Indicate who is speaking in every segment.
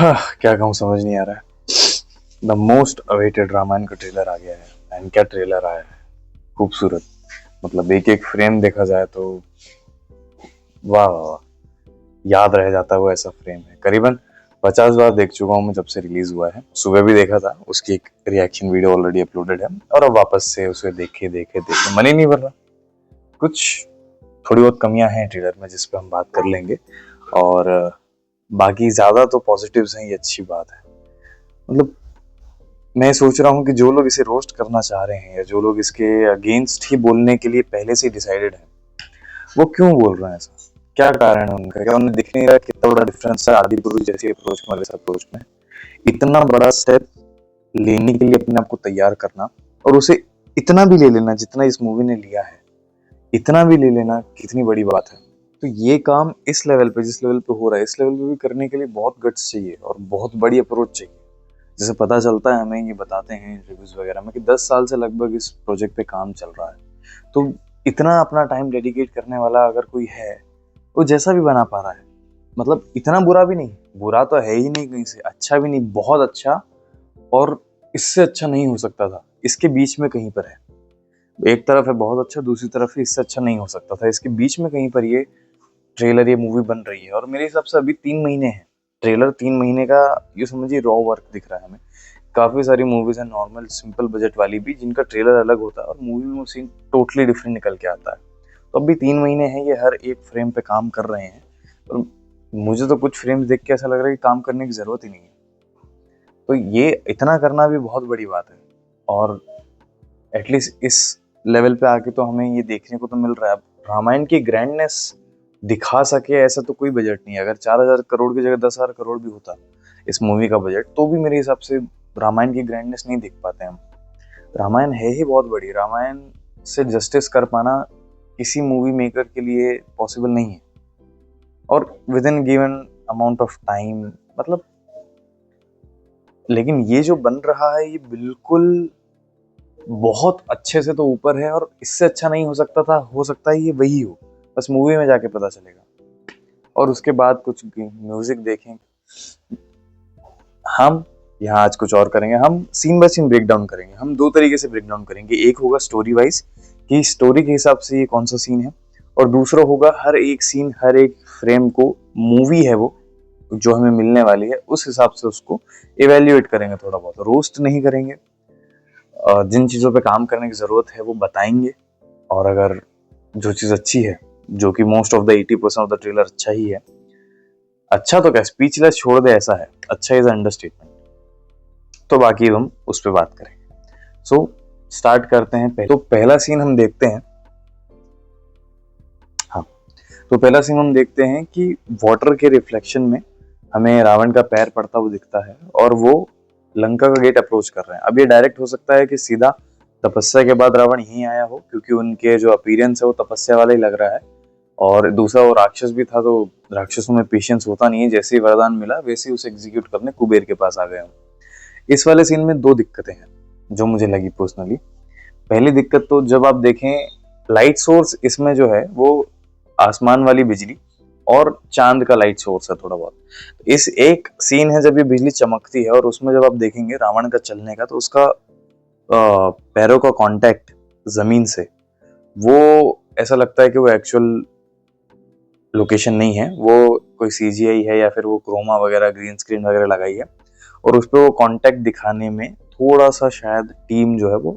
Speaker 1: क्या कहूँ समझ नहीं आ रहा है। द मोस्ट अवेटेड रामायण का ट्रेलर आ गया है एंड क्या ट्रेलर आया है। खूबसूरत। मतलब एक एक फ्रेम देखा जाए तो वाह वाह वाह, याद रह जाता है। वो ऐसा फ्रेम है, करीबन 50 बार देख चुका हूँ मैं जब से रिलीज हुआ है। सुबह भी देखा था, उसकी एक रिएक्शन वीडियो ऑलरेडी अपलोडेड है और अब वापस से उसे देखे देखे देखे मन ही नहीं भर रहा। कुछ थोड़ी बहुत कमियां हैं ट्रेलर में जिस पे हम बात कर लेंगे, और बाकी ज्यादा तो पॉजिटिव्स हैं, ये अच्छी बात है। मतलब मैं सोच रहा हूँ कि जो लोग इसे रोस्ट करना चाह रहे हैं या जो लोग इसके अगेंस्ट ही बोलने के लिए पहले से डिसाइडेड है, वो क्यों बोल रहे हैं ऐसा? क्या कारण है उनका? क्या उन्हें दिख नहीं रहा कितना बड़ा डिफरेंस है आदि पुरुष जैसी अप्रोच में और इस अप्रोच में? इतना बड़ा स्टेप लेने के लिए अपने आप को तैयार करना, और उसे इतना भी ले लेना जितना इस मूवी ने लिया है, इतना भी ले लेना कितनी बड़ी बात है। तो ये काम इस लेवल पे, जिस लेवल पे हो रहा है, इस लेवल पे भी करने के लिए बहुत गट्स चाहिए और बहुत बड़ी अप्रोच चाहिए। जैसे पता चलता है हमें, ये बताते हैं रिव्यूज वगैरह में कि 10 साल से लगभग इस प्रोजेक्ट पे काम चल रहा है। तो इतना अपना टाइम डेडिकेट करने वाला अगर कोई है, वो जैसा भी बना पा रहा है, मतलब इतना बुरा भी नहीं, बुरा तो है ही नहीं कहीं से, अच्छा भी नहीं, बहुत अच्छा, और इससे अच्छा नहीं हो सकता था, इसके बीच में कहीं पर है। एक तरफ है बहुत अच्छा, दूसरी तरफ है इससे अच्छा नहीं हो सकता था, इसके बीच में कहीं पर ये ट्रेलर, ये मूवी बन रही है। और मेरे हिसाब से अभी 3 महीने हैं, ट्रेलर 3 महीने का, ये समझिए रॉ वर्क दिख रहा है हमें। काफी सारी मूवीज हैं नॉर्मल सिंपल बजट वाली भी, जिनका ट्रेलर अलग होता है और मूवी में सीन टोटली डिफरेंट निकल के आता है। तो अभी 3 महीने हैं, ये हर एक फ्रेम पे काम कर रहे हैं, और मुझे तो कुछ फ्रेम्स देख के ऐसा लग रहा है कि काम करने की जरूरत ही नहीं है। तो ये इतना करना भी बहुत बड़ी बात है, और एटलीस्ट इस लेवल पे आके तो हमें ये देखने को तो मिल रहा है। अब रामायण की ग्रैंडनेस दिखा सके ऐसा तो कोई बजट नहीं है। अगर 4,000 करोड़ की जगह 10,000 करोड़ भी होता इस मूवी का बजट, तो भी मेरे हिसाब से रामायण की ग्रैंडनेस नहीं दिख पाते हम। रामायण है ही बहुत बड़ी, रामायण से जस्टिस कर पाना किसी मूवी मेकर के लिए पॉसिबल नहीं है, और with in given amount of time, मतलब। लेकिन ये जो बन रहा है, ये बिल्कुल बहुत अच्छे से तो ऊपर है, और इससे अच्छा नहीं हो सकता था। हो सकता है ये वही हो, बस मूवी में जाके पता चलेगा। और उसके बाद कुछ म्यूजिक देखें हम। यहाँ आज कुछ और करेंगे, हम scene by scene break down करेंगे। हम दो तरीके से ब्रेक डाउन करेंगे, एक होगा स्टोरी वाइज कि स्टोरी के हिसाब से ये कौन सा सीन है, और दूसरा होगा हर एक सीन, हर एक फ्रेम को, मूवी है वो जो हमें मिलने वाली है, उस हिसाब से उसको इवेल्युएट करेंगे। थोड़ा बहुत रोस्ट नहीं करेंगे, जिन चीज़ों पे काम करने की ज़रूरत है वो बताएंगे। और अगर जो चीज़ अच्छी है, जो कि most of the 80% of the trailer अच्छा ही है, अच्छा तो क्या, स्पीचलेस छोड़ दे ऐसा है, अच्छा इज अंडरस्टेटमेंट, तो बाकी हम उस पर बात करेंगे। सो स्टार्ट करते हैं। तो पहला सीन हम देखते हैं, हाँ, तो पहला सीन हम देखते हैं कि वाटर के रिफ्लेक्शन में हमें रावण का पैर पड़ता हुआ दिखता है, और वो लंका का गेट अप्रोच कर रहे हैं। अब ये डायरेक्ट हो सकता है कि सीधा तपस्या के बाद रावण यहीं आया हो, क्योंकि उनके जो अपीयरेंस है वो तपस्या वाला ही लग रहा है। और दूसरा वो राक्षस भी था, तो राक्षसों में पेशेंस होता नहीं है, जैसे ही वरदान मिला वैसे ही उसे एग्जीक्यूट करने कुबेर के पास आ गए हम। इस वाले सीन में दो दिक्कतें हैं जो मुझे लगी पर्सनली। पहली दिक्कत तो जब आप देखें, लाइट सोर्स इसमें जो है वो आसमान वाली बिजली और चांद का लाइट सोर्स है थोड़ा बहुत। इस एक सीन है जब ये बिजली चमकती है, और उसमें जब आप देखेंगे रावण का चलने का, तो उसका पैरों का कांटेक्ट जमीन से, वो ऐसा लगता है कि वो एक्चुअल लोकेशन नहीं है, वो कोई सीजीआई है या फिर वो क्रोमा वगैरह ग्रीन स्क्रीन वगैरह लगाई है। और उस पर वो कांटेक्ट दिखाने में थोड़ा सा शायद टीम जो है वो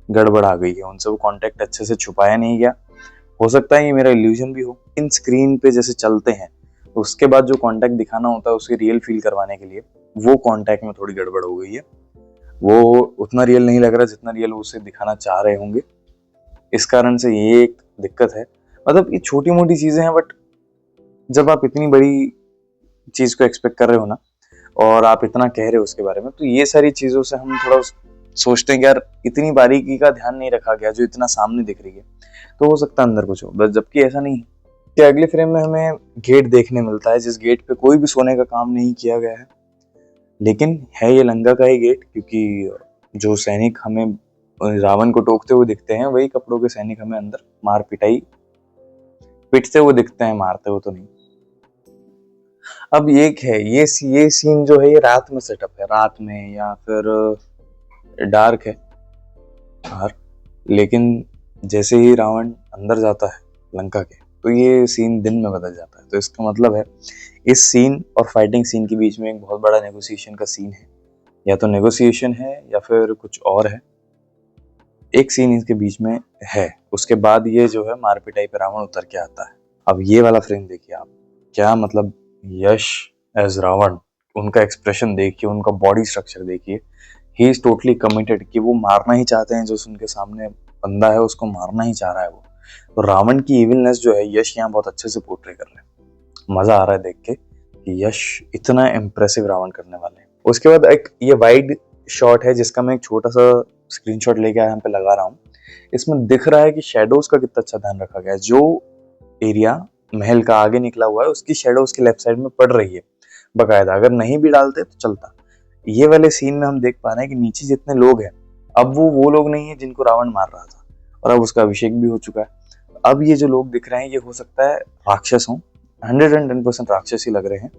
Speaker 1: गड़बड़ आ गई है, उनसे वो कांटेक्ट अच्छे से छुपाया नहीं गया। हो सकता है ये मेरा इल्यूजन भी हो। इन स्क्रीन पे जैसे चलते हैं, तो उसके बाद जो कांटेक्ट दिखाना होता है उसकी रियल फील करवाने के लिए, वो कांटेक्ट में थोड़ी गड़बड़ हो गई है। वो उतना रियल नहीं लग रहा जितना रियल उसे दिखाना चाह रहे होंगे। इस कारण से ये एक दिक्कत है। मतलब ये छोटी मोटी चीजें हैं, बट जब आप इतनी बड़ी चीज को एक्सपेक्ट कर रहे हो ना, और आप इतना कह रहे हो उसके बारे में, तो ये सारी चीजों से हम थोड़ा सोचते हैं कि यार इतनी बारीकी का ध्यान नहीं रखा गया जो इतना सामने दिख रही है, तो हो सकता है अंदर कुछ हो, बस जबकि ऐसा नहीं है। कि अगले फ्रेम में हमें गेट देखने मिलता है, जिस गेट पे कोई भी सोने का काम नहीं किया गया है, लेकिन है ये लंका का ही गेट, क्योंकि जो सैनिक हमें रावण को टोकते हुए दिखते हैं, वही कपड़ों के सैनिक हमें अंदर मार पिटाई पिटते हुए दिखते हैं, मारते हुए तो नहीं। अब एक है ये सीन जो है ये रात में सेटअप है, रात में या फिर डार्क है बाहर, लेकिन जैसे ही रावण अंदर जाता है लंका के तो ये सीन दिन में बदल जाता है। तो इसका मतलब है इस सीन और फाइटिंग सीन के बीच में एक बहुत बड़ा नेगोशिएशन का सीन है, या तो नेगोशिएशन है या फिर कुछ और है, एक सीन इनके बीच में है। उसके बाद ये जो है मार पिटाई पे रावण उतर के आता है। अब ये वाला फ्रेम देखिए आप, क्या मतलब यश एज रावण, उनका एक्सप्रेशन देखिए, उनका बॉडी स्ट्रक्चर देखिए, ही इज टोटली कमिटेड कि वो मारना ही चाहते हैं, जो उनके सामने बंदा है उसको मारना ही चाह रहा है वो। तो रावण की इविलनेस जो है यश यहाँ बहुत अच्छे से पोर्ट्रे कर रहे हैं। मजा आ रहा है देख के कि यश इतना इम्प्रेसिव रावण करने वाले हैं। उसके बाद एक ये वाइड शॉट है जिसका मैं एक छोटा सा स्क्रीनशॉट लेके यहाँ पे लगा रहा हूँ। इसमें दिख रहा है कि शेडोज का कितना अच्छा ध्यान रखा गया है। जो एरिया महल का आगे निकला हुआ है उसकी शेडो उसके लेफ्ट साइड में पड़ रही है बकायदा, अगर नहीं भी डालते तो चलता। ये वाले सीन में हम देख पा रहे हैं कि नीचे जितने लोग हैं अब वो लोग नहीं है जिनको रावण मार रहा था, और अब उसका अभिषेक भी हो चुका है। अब ये जो लोग दिख रहे हैं ये हो सकता है राक्षस हों, 110% राक्षस ही लग रहे हैं,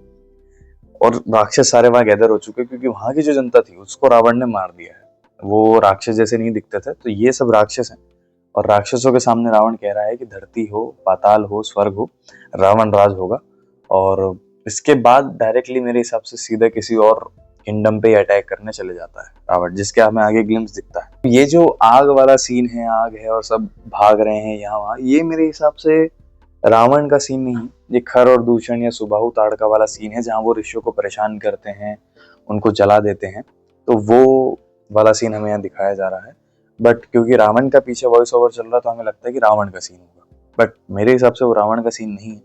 Speaker 1: और राक्षस सारे वहां गैदर हो चुके हैं क्योंकि वहां की जो जनता थी उसको रावण ने मार दिया है। वो राक्षस जैसे नहीं दिखते थे, तो ये सब राक्षस हैं। और राक्षसों के सामने रावण कह रहा है कि धरती हो, पाताल हो, स्वर्ग हो, रावण राज होगा। और इसके बाद डायरेक्टली मेरे हिसाब से सीधा किसी और किंगडम पे अटैक करने चले जाता है रावण, जिसके हमें आगे ग्लिम्स दिखता है। ये जो आग वाला सीन है, आग है और सब भाग रहे हैं यहाँ वहां, ये मेरे हिसाब से रावण का सीन नहीं, ये खर और दूषण या सुबाहु ताड़का वाला सीन है जहाँ वो ऋषियों को परेशान करते हैं, उनको जला देते हैं। तो वो वाला सीन हमें यहाँ दिखाया जा रहा है। बट क्योंकि रावण का पीछे वॉइस ओवर चल रहा है तो हमें लगता है कि रावण का सीन होगा, बट मेरे हिसाब से वो रावण का सीन नहीं है,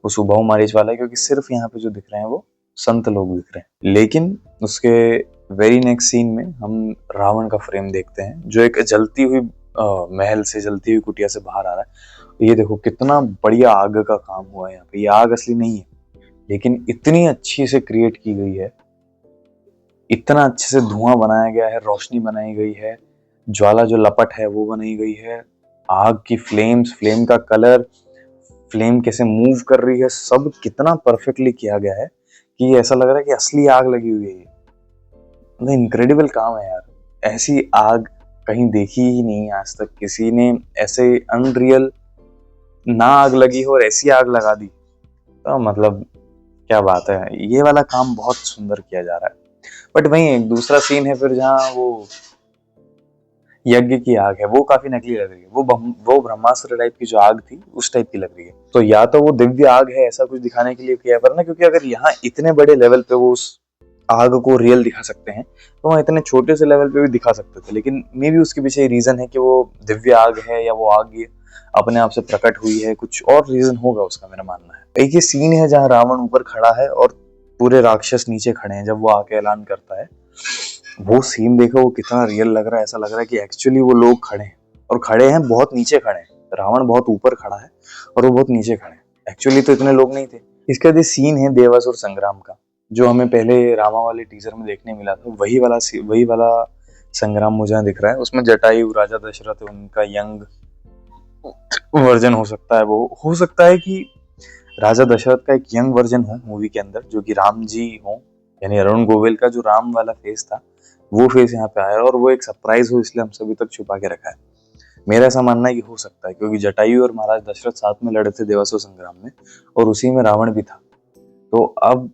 Speaker 1: वो सुबाहु मारीच वाला है, क्योंकि सिर्फ यहाँ पे जो दिख रहे हैं वो संत लोग दिख रहे हैं। लेकिन उसके वेरी नेक्स्ट सीन में हम रावण का फ्रेम देखते हैं जो एक जलती हुई महल से, जलती हुई कुटिया से बाहर आ रहा है। ये देखो कितना बढ़िया आग का काम हुआ है यहाँ पे। ये आग असली नहीं है लेकिन इतनी अच्छी से क्रिएट की गई है, इतना अच्छे से धुआं बनाया गया है, रोशनी बनाई गई है, ज्वाला जो लपट है वो बनाई गई है, आग की फ्लेम्स, फ्लेम का कलर, फ्लेम कैसे मूव कर रही है, सब कितना परफेक्टली किया गया है कि ऐसा लग रहा है कि असली आग लगी हुई है। मतलब इनक्रेडिबल काम है यार, ऐसी आग कहीं देखी ही नहीं आज तक किसी ने, ऐसे अनरियल ना आग लगी हो और ऐसी आग लगा दी। तो मतलब क्या बात है, ये वाला काम बहुत सुंदर किया जा रहा है। बट वहीं एक दूसरा सीन है फिर जहाँ वो यज्ञ की आग है, वो काफी नकली लग रही है। वो ब्रह्मास्त्र टाइप की जो आग थी उस टाइप की लग रही है। तो या तो वो दिव्य आग है ऐसा कुछ दिखाने के लिए किया, पर ना, क्योंकि अगर यहाँ इतने बड़े लेवल पे वो उस आग को रियल दिखा सकते हैं तो वहाँ इतने छोटे से लेवल पे भी दिखा सकते थे। लेकिन मे भी उसके पीछे रीजन है कि वो दिव्य आग है या वो आग अपने आप से प्रकट हुई है, कुछ और रीजन होगा उसका, मेरा मानना है। एक ये सीन है जहाँ रावण ऊपर खड़ा है और पूरे राक्षस नीचे खड़े हैं जब वो आके ऐलान करता है। वो सीन देखो वो कितना रियल लग रहा है, ऐसा लग रहा है कि एक्चुअली वो लोग खड़े हैं, और खड़े हैं बहुत नीचे खड़े हैं। रावण बहुत ऊपर खड़ा है और वो बहुत नीचे खड़े हैं, एक्चुअली तो इतने लोग नहीं थे। इसका जो सीन है देवासुर संग्राम का, जो हमें पहले रामा वाले टीजर में देखने मिला था, वही वाला संग्राम मुझे यहाँ दिख रहा है। उसमें जटायु, राजा दशरथ, उनका यंग वर्जन हो सकता है, वो हो सकता है कि राजा दशरथ का एक यंग वर्जन हो मूवी के अंदर, जो कि राम जी हो, यानी अरुण गोविल का जो राम वाला फेस था वो फेस यहाँ पे आया, और वो एक सरप्राइज हो इसलिए हम सभी तक छुपा के रखा है। मेरा ऐसा मानना है कि हो सकता है क्योंकि जटायु और महाराज दशरथ साथ में लड़े थे देवासुर संग्राम में, और उसी में रावण भी था। तो अब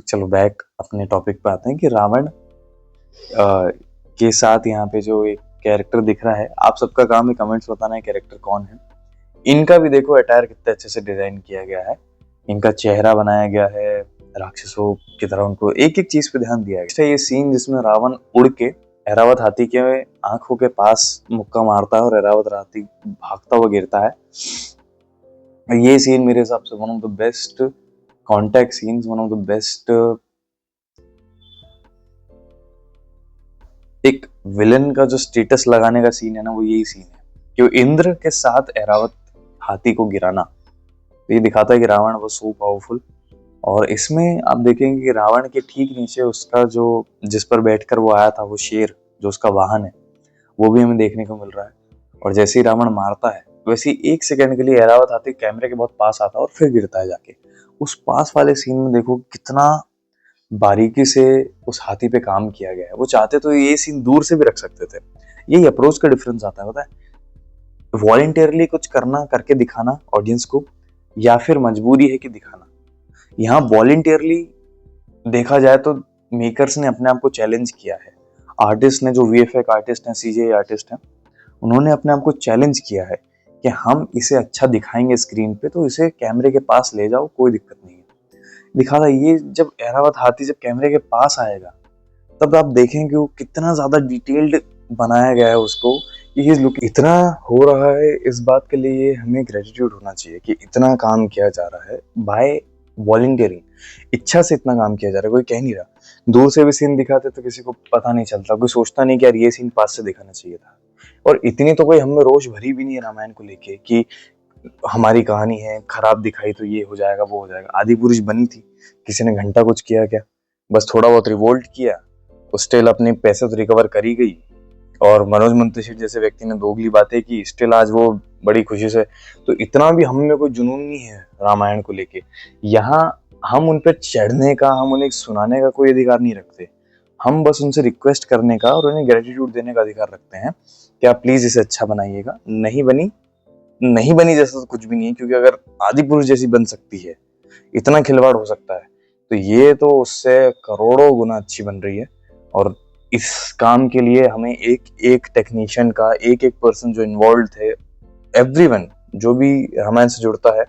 Speaker 1: चलो बैक अपने टॉपिक पे आते हैं कि रावण के साथ यहाँ पे जो एक कैरेक्टर दिख रहा है, आप सबका काम है कमेंट्स बताना है कैरेक्टर कौन है। इनका भी देखो अटायर कितने अच्छे से डिजाइन किया गया है, इनका चेहरा बनाया गया है राक्षसों की तरह, उनको एक एक चीज पे ध्यान दिया है। ये सीन जिसमें रावण उड़ के ऐरावत हाथी के आंखों के पास मुक्का मारता है और ऐरावत हाथी भागता हुआ गिरता है, ये सीन मेरे हिसाब से one of the best contact scenes, one of the best एक विलन का जो स्टेटस लगाने का सीन है ना, वो यही सीन है कि इंद्र के साथ ऐरावत हाथी को गिराना। तो ये दिखाता है कि रावण वो सो पावरफुल। और इसमें आप देखेंगे कि रावण के ठीक नीचे उसका जो, जिस पर बैठकर वो आया था, वो शेर जो उसका वाहन है, वो भी हमें देखने को मिल रहा है। और जैसे ही रावण मारता है वैसे ही 1 सेकंड के लिए ऐरावत हाथी कैमरे के बहुत पास आता है और फिर गिरता है जाके, उस पास वाले सीन में देखो कितना बारीकी से उस हाथी पे काम किया गया है। वो चाहते तो ये सीन दूर से भी रख सकते थे। यही अप्रोच का डिफरेंस आता है, पता है, वॉलंटियरली कुछ करना, करके दिखाना ऑडियंस को, या फिर मजबूरी है कि दिखाना। यहाँ वॉलंटियरली देखा जाए तो मेकर्स ने अपने आप को चैलेंज किया है। आर्टिस्ट ने, जो वीएफएक्स आर्टिस्ट हैं, सीजीआई आर्टिस्ट हैं, उन्होंने अपने आप को चैलेंज किया है कि हम इसे अच्छा दिखाएंगे स्क्रीन पे, तो इसे कैमरे के पास ले जाओ, कोई दिक्कत नहीं है। दिखा था ये, जब एरावत हाथी जब कैमरे के पास आएगा तब आप देखेंगे वो कितना ज्यादा डिटेल्ड बनाया गया है उसको। ये लुक इतना हो रहा है, इस बात के लिए हमें ग्रेटिट्यूड होना चाहिए कि इतना काम किया जा रहा है बाय वॉलंटियरिंग। इच्छा से इतना काम किया जा रहा है, कोई कह नहीं रहा। दूर से भी सीन दिखाते तो किसी को पता नहीं चलता, कोई सोचता नहीं कि यार ये सीन पास से दिखाना चाहिए था। और इतनी तो कोई हमें रोष भरी भी नहीं है रामायण को लेके कि हमारी कहानी है, खराब दिखाई तो ये हो जाएगा वो हो जाएगा। आदि पुरुष बनी थी, किसी ने घंटा कुछ किया क्या? बस थोड़ा बहुत रिवोल्ट किया, स्टिल अपने पैसे तो रिकवर करी गई। और मनोज मुंतशिर जैसे व्यक्ति ने दोगली बातें की, स्टिल आज वो बड़ी खुशी से। तो इतना भी हम में कोई जुनून नहीं है रामायण को लेके। यहाँ हम उन पर चढ़ने का, हम उन्हें सुनाने का कोई अधिकार नहीं रखते। हम बस उनसे रिक्वेस्ट करने का और उन्हें ग्रेटिट्यूड देने का अधिकार रखते हैं कि आप प्लीज इसे अच्छा बनाइएगा। नहीं बनी जैसा तो कुछ भी नहीं है, क्योंकि अगर आदि पुरुष जैसी बन सकती है, इतना खिलवाड़ हो सकता है, तो ये तो उससे करोड़ों गुना अच्छी बन रही है। और इस काम के लिए हमें एक एक टेक्नीशियन का, एक एक पर्सन जो इन्वॉल्व थे, एवरीवन जो भी रामायण से जुड़ता है,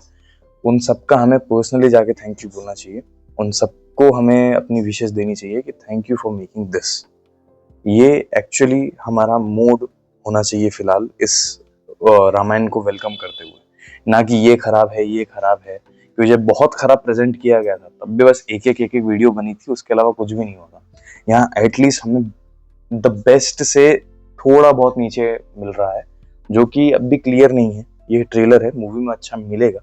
Speaker 1: उन सबका हमें पर्सनली जाके थैंक यू बोलना चाहिए। उन सबको हमें अपनी विशेष देनी चाहिए कि thank you for making this. ये एक्चुअली हमारा मूड होना चाहिए फिलहाल इस रामायण को वेलकम करते हुए, ना कि ये खराब है ये खराब है। क्योंकि जब बहुत खराब प्रेजेंट किया गया था तब भी बस एक एक वीडियो बनी थी, उसके अलावा कुछ भी नहीं होता। यहाँ एटलीस्ट हमें द बेस्ट से थोड़ा बहुत नीचे मिल रहा है, जो कि अब भी क्लियर नहीं है। ये ट्रेलर है, मूवी में अच्छा मिलेगा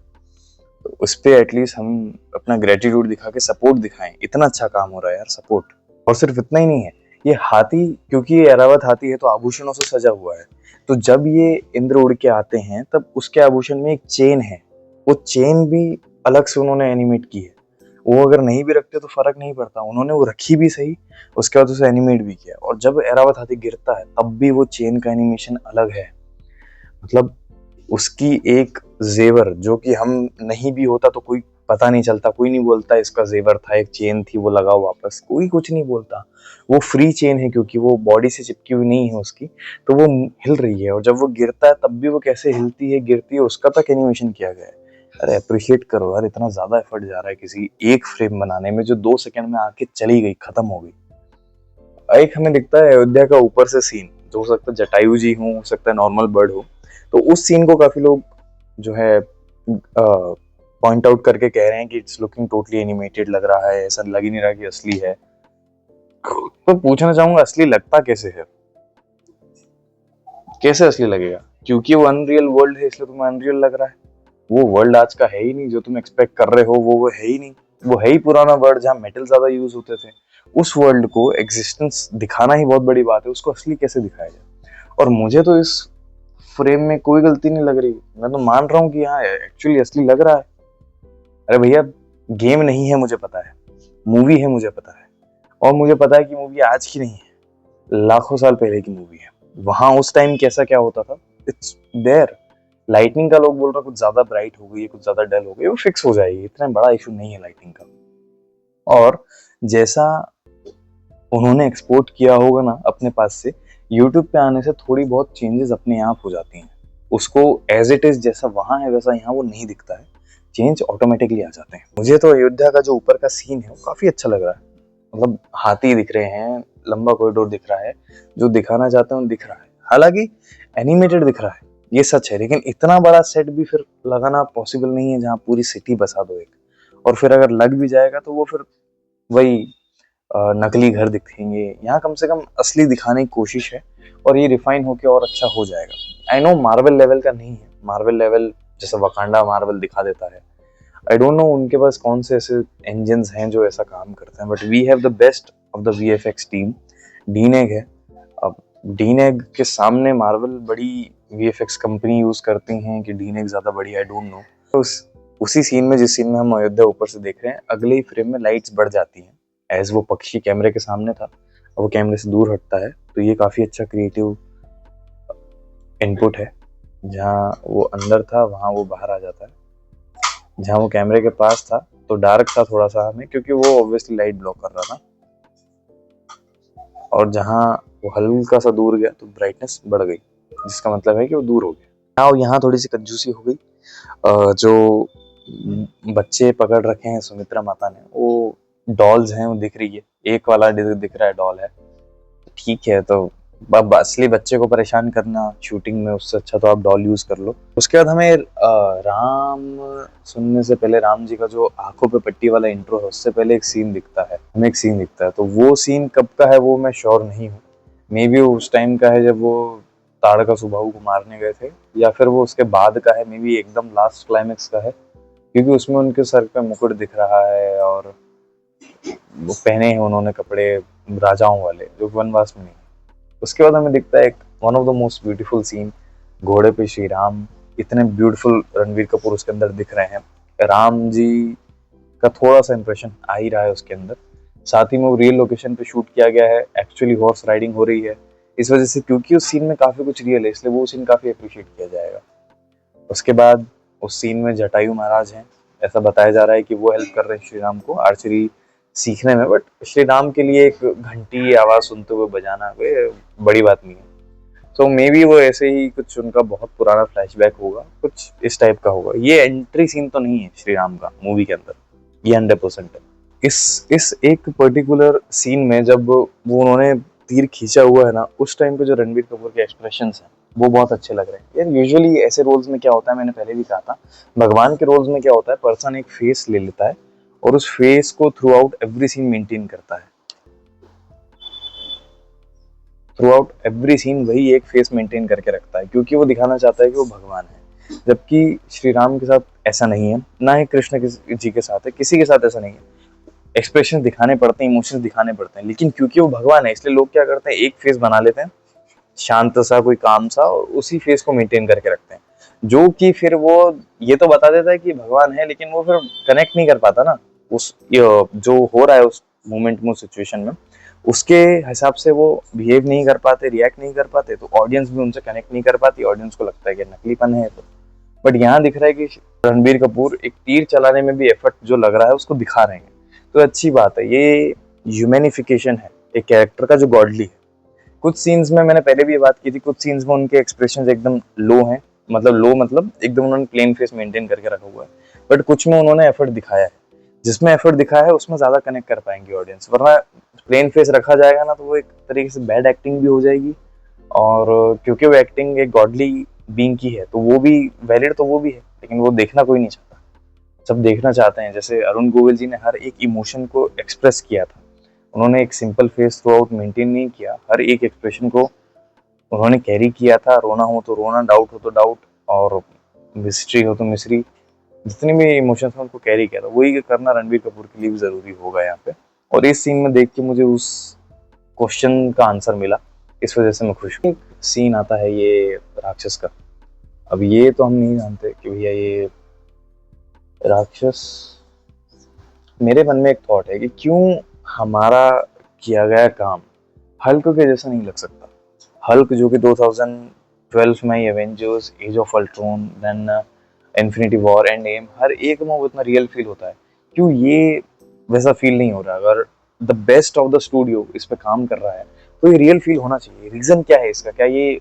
Speaker 1: तो उस पर एटलीस्ट हम अपना ग्रेटिट्यूड दिखा के सपोर्ट दिखाएं। इतना अच्छा काम हो रहा है यार, सपोर्ट। और सिर्फ इतना ही नहीं है, ये हाथी, क्योंकि ये ऐरावत हाथी है तो आभूषणों से सजा हुआ है। तो जब ये इंद्र उड़ के आते हैं तब उसके आभूषण में एक चेन है, वो चेन भी अलग से उन्होंने एनिमेट की है। वो अगर नहीं भी रखते तो फर्क नहीं पड़ता, उन्होंने वो रखी भी सही, उसके बाद उसे एनिमेट भी किया। और जब ऐरावत हाथी गिरता है तब भी वो चेन का एनिमेशन अलग है। मतलब उसकी एक जेवर, जो कि हम नहीं भी होता तो कोई पता नहीं चलता, कोई नहीं बोलता इसका जेवर था, एक चेन थी वो लगाओ वापस, कोई कुछ नहीं बोलता। वो फ्री चेन है क्योंकि वो बॉडी से चिपकी हुई नहीं है उसकी, तो वो हिल रही है। और जब वो गिरता है तब भी वो कैसे हिलती है, गिरती है, उसका तक एनिमेशन किया गया है। अरे अप्रिशिएट करो यार, इतना ज्यादा एफर्ट जा रहा है किसी एक फ्रेम बनाने में जो 2 सेकंड में आके चली गई, खत्म हो गई। एक हमें दिखता है अयोध्या का ऊपर से सीन, जो हो सकता है जटायु जी हो सकता है नॉर्मल बर्ड हो। तो उस सीन को काफी लोग जो है पॉइंट आउट करके कह रहे हैं कि इट्स लुकिंग टोटली एनिमेटेड लग रहा है, ऐसा लग ही नहीं रहा कि असली है। तो पूछना चाहूंगा, असली लगता कैसे है? कैसे असली लगेगा? क्योंकि वो अनरियल वर्ल्ड है इसलिए तुम्हें अनरियल लग रहा है। वो वर्ल्ड आज का है ही नहीं, जो तुम एक्सपेक्ट कर रहे हो वो है ही नहीं। वो है ही पुराना वर्ल्ड जहाँ मेटल ज्यादा यूज होते थे। उस वर्ल्ड को एग्जिस्टेंस दिखाना ही बहुत बड़ी बात है, उसको असली कैसे दिखाया जाए? और मुझे तो इस फ्रेम में कोई गलती नहीं लग रही। मैं तो मान रहा हूँ कि हाँ एक्चुअली असली लग रहा है। अरे भैया, गेम नहीं है मुझे पता है, मूवी है मुझे पता है। और मुझे पता है कि मूवी आज की नहीं है, लाखों साल पहले की मूवी है। वहां उस टाइम कैसा क्या होता था, इट्स देयर। लाइटनिंग का लोग बोल रहे कुछ ज्यादा ब्राइट हो गई है, कुछ ज्यादा डल हो गई, वो फिक्स हो जाएगी, इतना बड़ा इशू नहीं है लाइटनिंग का। और जैसा उन्होंने एक्सपोर्ट किया होगा ना अपने पास से, यूट्यूब पे आने से थोड़ी बहुत चेंजेस अपने आप हो जाती हैं। उसको एज इट इज जैसा वहां है वैसा यहाँ वो नहीं दिखता है, चेंज ऑटोमेटिकली आ जाते हैं। मुझे तो अयोध्या का जो ऊपर का सीन है वो काफी अच्छा लग रहा है। मतलब हाथी दिख रहे हैं, लंबा कॉरिडोर दिख रहा है, जो दिखाना चाहते हैं वो दिख रहा है। हालांकि एनिमेटेड दिख रहा है, ये सच है, लेकिन इतना बड़ा सेट भी फिर लगाना पॉसिबल नहीं है जहाँ पूरी सिटी बसा दो एक। और फिर अगर लग भी जाएगा तो वो फिर वही नकली घर दिखेंगे। यहाँ कम से कम असली दिखाने की कोशिश है, और ये रिफाइन होके और अच्छा हो जाएगा। आई नो मार्वल लेवल का नहीं है, मार्वल लेवल जैसे वकांडा मार्वल दिखा देता है, आई डोंट नो उनके पास कौन से ऐसे इंजन्स हैं जो ऐसा काम करते हैं, but we have the best of the VFX team. DNEG है। अब डीनेग के सामने मार्वल बड़ी वीएफएक्स कंपनी यूज करती हैं कि डीनेग ज्यादा बड़ी, आई डोंट नो। उसी सीन में, जिस सीन में हम अयोध्या ऊपर से देख रहे हैं, अगले ही फ्रेम में लाइट्स बढ़ जाती हैं एज वो पक्षी कैमरे के सामने था और वो कैमरे से दूर हटता है। तो ये काफी अच्छा क्रिएटिव इनपुट है। जहाँ वो अंदर था वहां वो बाहर आ जाता है, जहाँ वो कैमरे के पास था तो डार्क था थोड़ा सा हमें, क्योंकि वो ऑब्वियसली लाइट ब्लॉक कर रहा था, और जहाँ वो हल्का सा दूर गया तो ब्राइटनेस बढ़ गई, जिसका मतलब है कि वो दूर हो गया। हाँ, यहाँ थोड़ी सी कंजूसी हो गई। जो बच्चे पकड़ रखे हैं सुमित्रा माता ने, वो डॉल्स हैं, वो दिख रही है, एक वाला दिख रहा है डॉल है, ठीक है। तो अब असली बच्चे को परेशान करना शूटिंग में, उससे अच्छा तो आप डॉल यूज कर लो। उसके बाद हमें राम सुनने से पहले, राम जी का जो आंखों पे पट्टी वाला इंट्रो है, उससे पहले एक सीन दिखता है, हमें एक सीन दिखता है। तो वो सीन कब का है वो मैं श्योर नहीं हूँ। मे बी उस टाइम का है जब वो ताड़का सुबाहु को मारने गए थे, या फिर वो उसके बाद का है, मे बी एकदम लास्ट क्लाइमेक्स का है, क्योंकि उसमें उनके सर पे मुकुट दिख रहा है और वो पहने हैं उन्होंने कपड़े राजाओं वाले, जो वनवास में नहीं। उसके बाद हमें दिखता है एक one of the most beautiful scene, घोड़े पे श्री राम, इतने ब्यूटीफुल रणवीर कपूर उसके अंदर दिख रहे हैं। राम जी का थोड़ा सा इंप्रेशन आ ही रहा है उसके अंदर। साथ ही में वो रियल लोकेशन पे शूट किया गया है, एक्चुअली हॉर्स राइडिंग हो रही है, इस वजह से, क्योंकि उस सीन में काफी कुछ रियल है, इसलिए वो सीन काफी अप्रिशिएट किया जाएगा। उसके बाद उस सीन में जटायु महाराज हैं, ऐसा बताया जा रहा है कि वो हेल्प कर रहे हैं श्री राम को आर्चरी सीखने में, बट श्री राम के लिए एक घंटी आवाज सुनते हुए बजाना कोई बड़ी बात नहीं है। तो मे बी वो ऐसे ही कुछ उनका बहुत पुराना फ्लैशबैक होगा, कुछ इस टाइप का होगा। ये एंट्री सीन तो नहीं है श्री राम का मूवी के अंदर, ये 100% है। इस एक पर्टिकुलर सीन में जब वो उन्होंने तीर खींचा हुआ है ना, उस टाइम पे जो रणबीर कपूर के एक्सप्रेशंस हैं वो बहुत अच्छे लग रहे हैं यार। यूजुअली ऐसे रोल्स में क्या होता है, मैंने पहले भी कहा था, भगवान के रोल्स में क्या होता है, पर्सन एक फेस ले लेता है और उस फेस को throughout every scene maintain करता है। थ्रू आउट एवरी सीन वही एक फेस मेंटेन करके रखता है, क्योंकि वो दिखाना चाहता है कि वो भगवान है। जबकि श्री राम के साथ ऐसा नहीं है, ना ही कृष्ण जी के साथ है, किसी के साथ ऐसा नहीं है। एक्सप्रेशन दिखाने पड़ते हैं, इमोशंस दिखाने पड़ते हैं, लेकिन क्योंकि वो भगवान है इसलिए लोग क्या करते हैं, एक फेस बना लेते हैं शांत सा, कोई काम सा, और उसी फेस को मेंटेन करके रखते हैं, जो कि फिर वो ये तो बता देता है कि भगवान है, लेकिन वो फिर कनेक्ट नहीं कर पाता ना उस जो हो रहा है उस मोमेंट में, उस सिचुएशन में, उसके हिसाब से वो बिहेव नहीं कर पाते, रिएक्ट नहीं कर पाते, तो ऑडियंस भी उनसे कनेक्ट नहीं कर पाती, ऑडियंस को लगता है कि नकलीपन है। तो बट यहाँ दिख रहा है कि रणबीर कपूर एक तीर चलाने में भी एफर्ट जो लग रहा है उसको दिखा रहे हैं, तो अच्छी बात है। ये ह्यूमैनिफिकेशन है एक कैरेक्टर का जो गॉडली है। कुछ सीन्स में, मैंने पहले भी ये बात की थी, कुछ सीन्स में उनके एक्सप्रेशन एकदम लो हैं, मतलब लो मतलब एकदम उन्होंने प्लेन फेस मेंटेन करके रखा हुआ है, बट कुछ में उन्होंने एफर्ट दिखाया है। जिसमें एफर्ट दिखाया है उसमें ज्यादा कनेक्ट कर पाएंगे ऑडियंस, वरना प्लेन फेस रखा जाएगा ना तो वो एक तरीके से बैड एक्टिंग भी हो जाएगी, और क्योंकि वो एक्टिंग एक गॉडली बीइंग की है तो वो भी वैलिड तो वो भी है, लेकिन वो देखना कोई नहीं चाहता। सब देखना चाहते हैं, जैसे अरुण गोविल जी ने हर एक इमोशन को एक्सप्रेस किया था, उन्होंने एक simple face through out maintain नहीं किया, हर एक एक्सप्रेशन को उन्होंने कैरी किया था। रोना हो तो रोना, डाउट हो तो डाउट, और मिस्ट्री हो तो मिस्ट्री, जितने भी इमोशंस हैं उनको कैरी किया था। वही करना रणबीर कपूर के लिए भी जरूरी होगा यहाँ पे, और इस सीन में देख के मुझे उस क्वेश्चन का आंसर मिला, इस वजह से मैं खुश हूँ। सीन आता है ये राक्षस का। अब ये तो हम नहीं जानते कि भैया ये राक्षस, मेरे मन में एक थॉट है कि क्यों हमारा किया गया काम हल्क के जैसा नहीं लग सकता। हल्क जो कि 2012 में Avengers, Age of Ultron, then Infinity War, Endgame, हर एक में वो इतना रियल फील होता है, क्यों ये वैसा फील नहीं हो रहा। अगर the best of the studio इस पे काम कर रहा है तो ये रियल फील होना चाहिए। रीजन क्या है इसका, क्या ये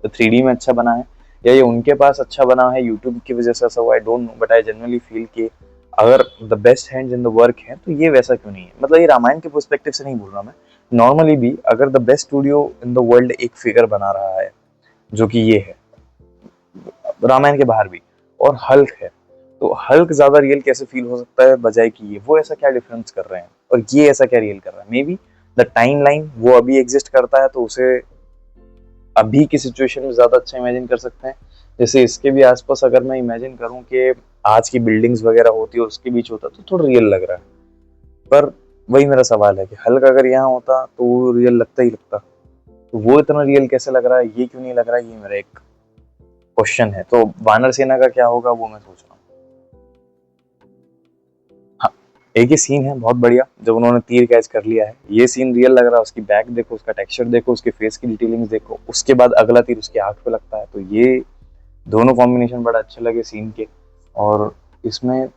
Speaker 1: 3D में अच्छा बना है, या ये उनके पास अच्छा बना है यूट्यूब की वजह से ऐसा हुआ, I don't know, but I generally feel कि अगर the best hands in the work है तो ये वैसा क्यों नहीं है। मतलब ये रामायण के पर्सपेक्टिव से नहीं बोल रहा मैं, नॉर्मली भी अगर the best studio in the world एक फिगर बना रहा है जो कि ये है, रामायण के बाहर भी, और हल्क है, तो हल्क ज्यादा रियल कैसे फील हो सकता है बजाय कि ये, वो ऐसा क्या डिफरेंस कर रहे हैं और ये ऐसा क्या रियल कर रहा है। May be the time line वो अभी एग्जिस्ट करता है तो उसे अभी की सिचुएशन में ज्यादा अच्छा इमेजिन कर सकते हैं। जैसे इसके भी आसपास अगर मैं इमेजिन करूं कि आज की बिल्डिंग्स वगैरह होती और उसके बीच होता तो थोड़ा रियल लग रहा है। पर वही मेरा सवाल है कि हल्क अगर यहाँ होता तो वो रियल लगता ही लगता, तो वो इतना रियल कैसे लग रहा है, ये क्यों नहीं लग रहा है, ये मेरा एक क्वेश्चन है। तो वानर सेना का क्या होगा वो मैं सोच रहा हूँ। एक ही सीन है बहुत बढ़िया जब उन्होंने तीर कैच कर लिया है, ये सीन रियल लग रहा है, उसकी बैक देखो, उसका टेक्सचर देखो, उसके फेस की डिटेलिंग देखो, उसके बाद अगला तीर उसकी आंख पे लगता है, तो ये दोनों कॉम्बिनेशन बड़ा अच्छे लगे सीन के। और इसमें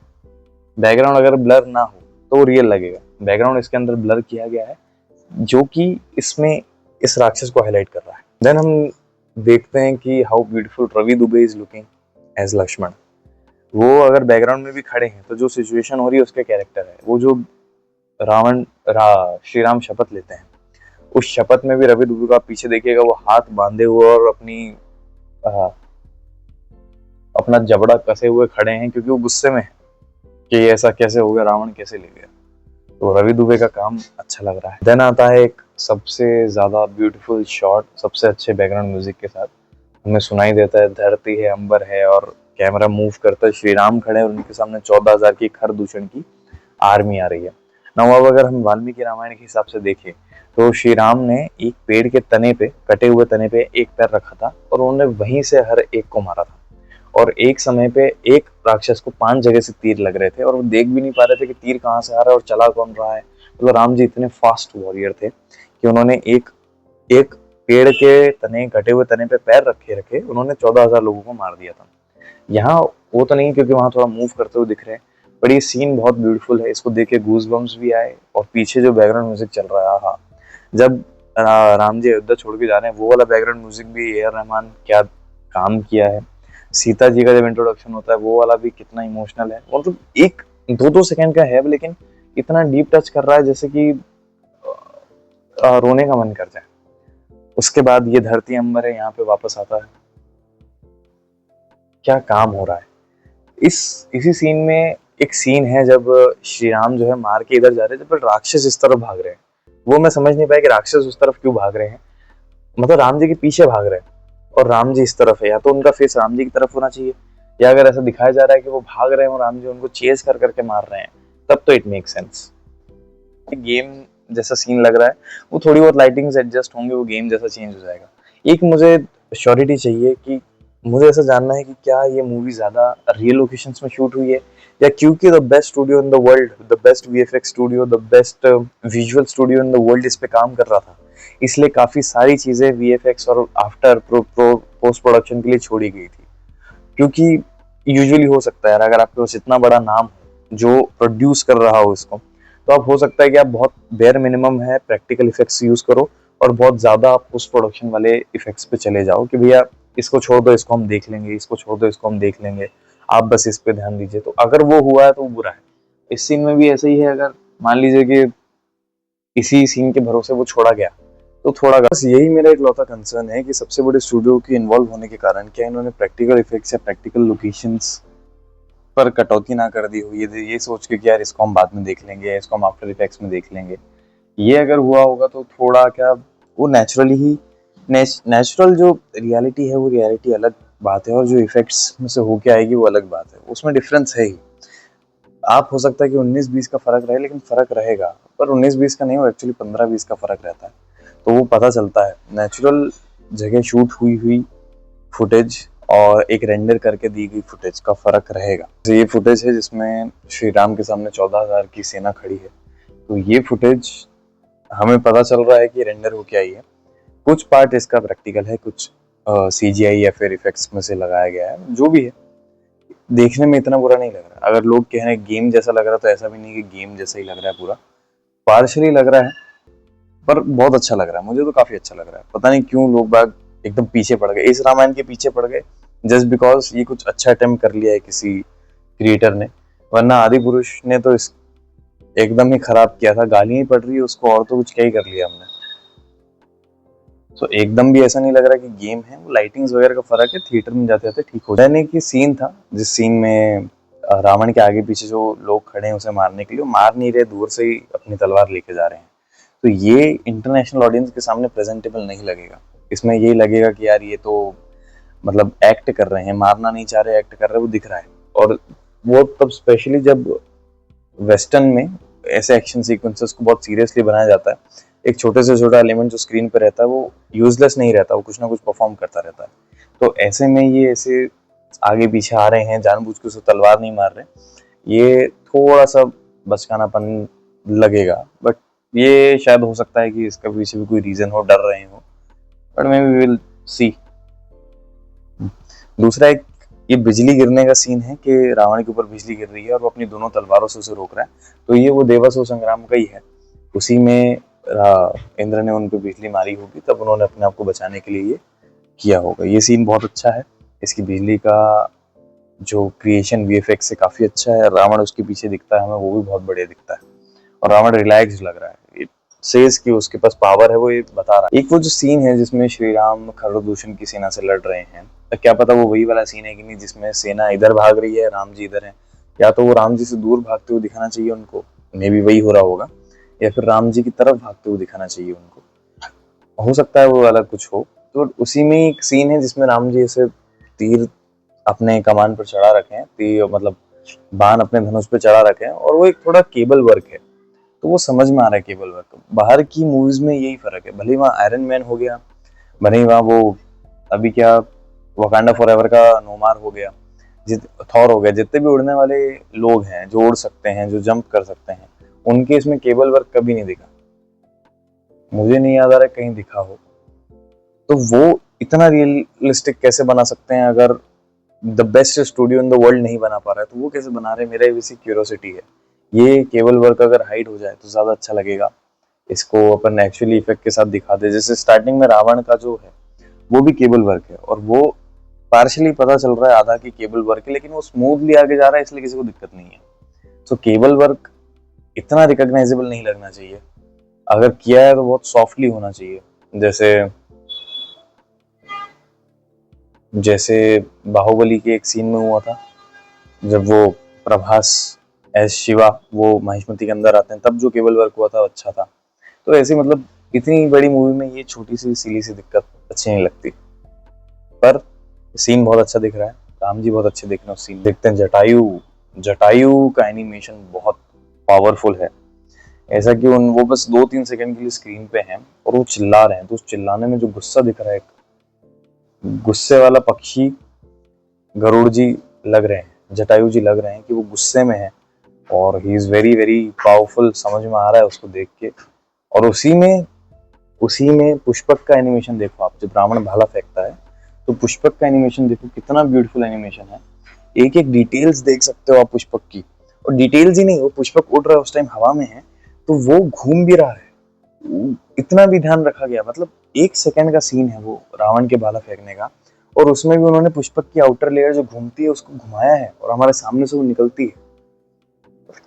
Speaker 1: बैकग्राउंड अगर ब्लर ना हो तो रियल लगेगा, बैकग्राउंड इसके अंदर ब्लर किया गया है जो कि इसमें इस राक्षस को हाईलाइट कर रहा है। देन हम देखते हैं कि how beautiful Ravi Dubey is looking as Lakshman. वो अगर बैकग्राउंड में भी खड़े हैं तो जो सिचुएशन हो रही है उसके कैरेक्टर है, वो जो श्री राम शपथ लेते हैं, उस शपथ में भी रवि दुबे को आप पीछे देखिएगा, वो हाथ बांधे हुए और आ, अपना जबड़ा कसे हुए खड़े हैं, क्योंकि वो गुस्से में है कि ऐसा कैसे हो गया, रावण कैसे ले गया। तो रवि दुबे का काम अच्छा लग रहा है। देन आता है एक सबसे ज्यादा ब्यूटीफुल शॉट, सबसे अच्छे बैकग्राउंड म्यूजिक के साथ हमें सुनाई देता है, धरती है अंबर है और कैमरा मूव करता है, श्री राम खड़े हैं और उनके सामने 14,000 की खर दूषण की आर्मी आ रही है। नाउ अब अगर हम वाल्मीकि रामायण के हिसाब से देखें तो श्री राम ने एक पेड़ के तने पे, कटे हुए तने पे एक पैर रखा था और उन्होंने वहीं से हर एक को मारा था। और एक समय पे एक राक्षस को 5 जगह से तीर लग रहे थे और वो देख भी नहीं पा रहे थे कि तीर कहाँ से आ रहा है और चला कौन रहा है। तो राम जी इतने फास्ट वॉरियर थे कि उन्होंने एक एक पेड़ के तने, कटे हुए तने पे पैर रखे रखे उन्होंने 14,000 लोगों को मार दिया था। यहाँ वो तो नहीं, क्योंकि वहां थोड़ा मूव करते हुए दिख रहे हैं, पर ये सीन बहुत ब्यूटीफुल है, इसको देख के गूज बम्स भी आए। और पीछे जो बैकग्राउंड म्यूजिक चल रहा है, हाँ, जब राम जी अयोध्या छोड़ के जा रहे हैं, वो वाला बैकग्राउंड म्यूजिक भी ए आर रहमान क्या काम किया है। सीता जी का जब इंट्रोडक्शन होता है वो वाला भी कितना इमोशनल है, मतलब एक 2-2 सेकंड का है लेकिन इतना डीप टच कर रहा है जैसे कि रोने का मन कर जाए। उसके बाद ये धरती अंबर है यहाँ पे वापस आता है, क्या काम हो रहा है। इसी सीन में एक सीन है जब श्री राम जो है मार के इधर जा रहे हैं, जब राक्षस इस तरफ भाग रहे हैं, वो मैं समझ नहीं पाया कि राक्षस उस तरफ क्यों भाग रहे हैं, मतलब राम जी के पीछे भाग रहे हैं और राम जी इस तरफ है, या तो उनका फेस राम जी की तरफ होना चाहिए, या अगर ऐसा दिखाया जा रहा है कि वो भाग रहे हैं और राम जी उनको चेज कर करके मार रहे हैं, तब तो इट मेक सेंस। गेम जैसा सीन लग रहा है, वो थोड़ी बहुत लाइटिंग्स एडजस्ट होंगे, वो गेम जैसा चेंज हो जाएगा। एक मुझे श्योरिटी चाहिए कि मुझे ऐसा जानना है कि क्या ये मूवी ज्यादा रियल लोकेशंस में शूट हुई है, या क्योंकि the best studio in the world, the best VFX studio, the best visual studio in the world इस पे काम कर रहा था, इसलिए काफी सारी चीजें वीएफएक्स और आफ्टर पोस्ट प्रोडक्शन के लिए छोड़ी गई थी। क्योंकि यूजुअली हो सकता है अगर आपके पास इतना बड़ा नाम हो जो प्रोड्यूस कर रहा हो इसको, तो आप हो सकता है कि आप बहुत बेयर मिनिमम है प्रैक्टिकल इफेक्ट्स यूज करो और बहुत ज्यादा आप पोस्ट प्रोडक्शन वाले इफेक्ट्स पे चले जाओ कि भैया इसको छोड़ दो, इसको हम देख लेंगे, इसको छोड़ दो, इसको हम देख लेंगे, आप बस इस पे ध्यान दीजिए। तो अगर वो हुआ है तो वो बुरा है। इस सीन में भी ऐसा ही है, अगर मान लीजिए कि इसी सीन के भरोसे वो छोड़ा गया तो थोड़ा, बस यही मेरा एक लौता कंसर्न है कि सबसे बड़े स्टूडियो के इन्वॉल्व होने के कारण क्या इन्होंने प्रैक्टिकल इफेक्ट्स या प्रैक्टिकल लोकेशंस पर कटौती ना कर दी हो, ये सोच के कि यार इसको हम बाद में देख लेंगे, इसको हम आफ्टर इफेक्ट्स में देख लेंगे। ये अगर हुआ होगा तो थोड़ा क्या, वो नेचुरली ही नेचुरल जो रियलिटी है वो रियलिटी अलग बात है, और जो इफेक्ट्स में से होके आएगी वो अलग बात है, उसमें डिफरेंस है ही। आप हो सकता है कि 19-20 का फर्क रहे, लेकिन फर्क रहेगा, पर 19-20 का नहीं, वो एक्चुअली 15-20 का फर्क रहता है। तो वो पता चलता है नेचुरल जगह शूट हुई हुई फुटेज और एक रेंडर करके दी गई फुटेज का फर्क रहेगा। ये फुटेज है जिसमें श्री राम के सामने 14,000 की सेना खड़ी है, तो ये फुटेज हमें पता चल रहा है कि रेंडर होके आई है। कुछ पार्ट इसका प्रैक्टिकल है, कुछ सीजीआई या फिर इफेक्ट्स में से लगाया गया है, जो भी है देखने में इतना बुरा नहीं लग रहा। अगर लोग कह रहे हैं गेम जैसा लग रहा है तो ऐसा भी नहीं कि गेम जैसा ही लग रहा है, पूरा पार्शली लग रहा है, पर बहुत अच्छा लग रहा है, मुझे तो काफी अच्छा लग रहा है। पता नहीं क्यों लोग बाग एकदम पीछे पड़ गए, इस रामायण के पीछे पड़ गए जस्ट बिकॉज ये कुछ अच्छा अटेम्प्ट कर लिया है किसी क्रिएटर ने, वरना आदि पुरुष ने तो इस एकदम ही खराब किया था, गालियां ही पड़ रही है उसको और तो कुछ क्या ही कर लिया हमने। तो एकदम भी ऐसा नहीं लग रहा कि गेम है, वो लाइटिंग्स वगैरह का फर्क है, थिएटर में जाते जाते ठीक हो जाने की सीन था, जिस सीन में रावण के आगे पीछे जो लोग खड़े हैं उसे मारने के लिए, वो मार नहीं रहे, दूर से ही अपनी तलवार लेके जा रहे हैं। तो ये इंटरनेशनल ऑडियंस के सामने प्रेजेंटेबल नहीं लगेगा, इसमें यही लगेगा कि यार ये तो मतलब एक्ट कर रहे हैं, मारना नहीं चाह रहे, एक्ट कर रहे हैं, वो दिख रहा है। और वो तब स्पेशली जब वेस्टर्न में ऐसे एक्शन सीक्वेंसेस को बहुत सीरियसली बनाया जाता है, एक छोटे से छोटा एलिमेंट जो स्क्रीन पे रहता है वो यूजलेस नहीं रहता, वो कुछ ना कुछ परफॉर्म करता रहता है। तो ऐसे में ये ऐसे आगे पीछे आ रहे हैं, जानबूझ के उसे तलवार नहीं मार रहे, ये थोड़ा सा बचकानापन लगेगा, बट ये शायद हो सकता है कि इसका पीछे भी कोई रीजन हो, डर रहे हो, but may we will see. दूसरा एक ये बिजली गिरने का सीन है कि रावण के ऊपर बिजली गिर रही है और वो अपनी दोनों तलवारों से उसे रोक रहा है, तो ये वो देवासुर संग्राम का ही है। उसी में इंद्र ने उन पर बिजली मारी होगी, तब उन्होंने अपने आप को बचाने के लिए ये किया होगा। ये सीन बहुत अच्छा है, इसकी बिजली का जो क्रिएशन वीएफएक्स से काफी अच्छा है। रावण उसके पीछे दिखता है हमें, वो भी बहुत बढ़िया दिखता है और रावण रिलैक्स लग रहा है। इट सेज कि उसके पास पावर है, वो ये बता रहा है। एक वो जो सीन है जिसमें श्री राम खरदूषण की सेना से लड़ रहे हैं, तो क्या पता वो वही वाला सीन है कि नहीं, जिसमें सेना इधर भाग रही है, राम जी इधर है, या तो वो राम जी से दूर भागते हुए दिखाना चाहिए उनको, मे भी वही हो रहा होगा, या फिर राम जी की तरफ भागते हुए दिखाना चाहिए उनको, हो सकता है वो अलग कुछ हो। तो उसी में एक सीन है जिसमें राम जी ऐसे तीर अपने कमान पर चढ़ा रखे हैं, तीर मतलब बाण अपने धनुष पे चढ़ा रखे हैं, और वो एक थोड़ा केबल वर्क है, तो वो समझ में आ रहा है केबल वर्क। बाहर की मूवीज में यही फर्क है, भले ही वहाँ आयरन मैन हो गया, भले ही वहाँ वो अभी क्या वकांडा फॉरएवर का नोमार हो गया, थॉर हो गया, जितने भी उड़ने वाले लोग हैं जो उड़ सकते हैं, जो जंप कर सकते हैं, उनके इसमें केबल वर्क कभी नहीं दिखा, मुझे नहीं याद आ रहा कहीं दिखा हो। तो वो इतना रियलिस्टिक कैसे बना सकते हैं? अगर the best studio in the world नहीं बना पा रहा है तो वो कैसे बना रहे हैं, मेरा वैसी क्यूरियोसिटी है। ये केबल वर्क अगर हाइड हो जाए तो ज्यादा अच्छा लगेगा। इसको अपन एक्चुअली इफेक्ट के साथ दिखा दे, जैसे स्टार्टिंग में रावण का जो है वो भी केबल वर्क है, और वो पार्शली पता चल रहा है आधा की केबल वर्क है, लेकिन वो स्मूथली आगे जा रहा है, इसलिए किसी को दिक्कत नहीं है। तो केबल वर्क इतना रिकॉग्नाइजेबल नहीं लगना चाहिए, अगर किया है तो बहुत सॉफ्टली होना चाहिए। जैसे जैसे बाहुबली के एक सीन में हुआ था, जब वो प्रभास एस शिवा वो महिष्मति के अंदर आते हैं, तब जो केबल वर्क हुआ था अच्छा था। तो ऐसे मतलब इतनी बड़ी मूवी में ये छोटी सी सिली सी दिक्कत अच्छी नहीं लगती, पर सीन बहुत अच्छा दिख रहा है, राम जी बहुत अच्छे दिख रहे हैं। सीन देखते हैं, जटायु जटायु का एनिमेशन बहुत पावरफुल है, ऐसा कि वो बस 2-3 सेकंड के लिए स्क्रीन पे हैं और वो चिल्ला रहे हैं, तो उस चिल्लाने में जो गुस्सा दिख रहा है, गुस्से वाला पक्षी गरुड़ जी लग रहे हैं, जटायु जी लग रहे हैं कि वो गुस्से में है, और he is very very powerful, समझ में आ रहा है उसको देख के। और उसी में पुष्पक का एनिमेशन देखो आप, जब रावण भाला फेंकता है तो पुष्पक का एनिमेशन देखो, कितना ब्यूटीफुल एनिमेशन है। एक एक डिटेल्स देख सकते हो आप पुष्पक की, और डिटेल्स ही नहीं, वो पुष्पक उड़ रहा है उस टाइम हवा में है, तो वो घूम भी रहा है, इतना भी ध्यान रखा गया। मतलब 1 सेकंड का सीन है वो रावण के भाला फेंकने का, और उसमें भी उन्होंने पुष्पक की आउटर लेयर जो घूमती है उसको घुमाया है, और हमारे सामने से वो निकलती है।